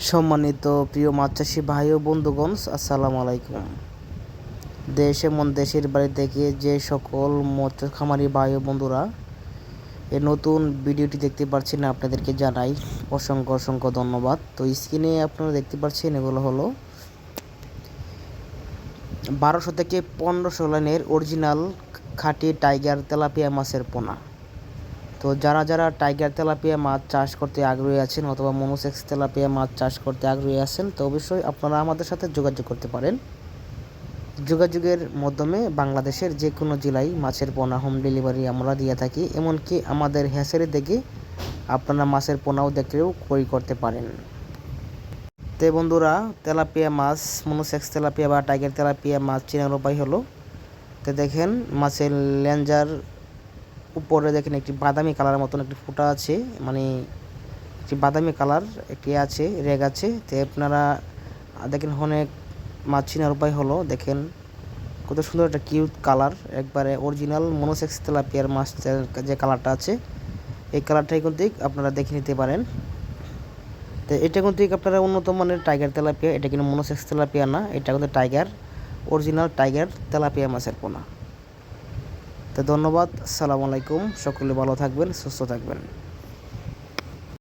সম্মানিত প্রিয় মাছ চাষি ভাই ও বন্ধুগণ, আসসালামু আলাইকুম। দেশ এমন দেশের বাড়ি থেকে যে সকল মৎস্য খামারি ভাই ও বন্ধুরা এই নতুন ভিডিওটি দেখতে পাচ্ছেন, আপনাদেরকে জানাই অসংখ্য অসংখ্য ধন্যবাদ। তো স্ক্রিনে আপনারা দেখতে পাচ্ছেন এগুলো হলো 1200 থেকে 1500 লাইনের অরিজিনাল খাঁটি টাইগার তেলাপিয়া মাছের পোনা। তো যারা যারা টাইগার তেলাপিয়া মাছ চাষ করতে আগ্রহী আছেন অথবা মনোসেক্স তেলাপিয়া মাছ চাষ করতে আগ্রহী আছেন, তো অবশ্যই আপনারা আমাদের সাথে যোগাযোগ করতে পারেন। যোগাযোগের মাধ্যমে বাংলাদেশের যে কোনো জেলায় মাছের পোনা হোম ডেলিভারি আমরা দিয়ে থাকি। এমনকি আমাদের হ্যাচারি থেকে আপনারা মাছের পোনাও দেখলেও ক্রয় করতে পারেন। তো বন্ধুরা, তেলাপিয়া মাছ, মনোসেক্স তেলাপিয়া বা টাইগার তেলাপিয়া মাছ চেনার উপায় হলো, তো দেখেন মাছের লেঞ্জার উপরে দেখেন একটি বাদামি কালারের মতন একটি ফুটা আছে, মানে একটি বাদামি কালার একটি আছে, রেগ আছে। তো আপনারা দেখেন অনেক মাছ চেনার উপায় হলো, দেখেন কত সুন্দর একটা কিউট কালার, একবারে অরিজিনাল মনোসেক্স তেলাপিয়ার মাছ যে কালারটা আছে এই কালারটাই কিন্তু আপনারা দেখে নিতে পারেন। তো এটা কিন্তু আপনারা উন্নত মানের টাইগার তেলাপিয়া, এটা কিন্তু মনোসেক্স তেলাপিয়া না, এটা কিন্তু টাইগার, অরিজিনাল টাইগার তেলাপিয়া মাছের পোনা। তো ধন্যবাদ, আসসালামু আলাইকুম। সকলে ভালো থাকবেন, সুস্থ থাকবেন।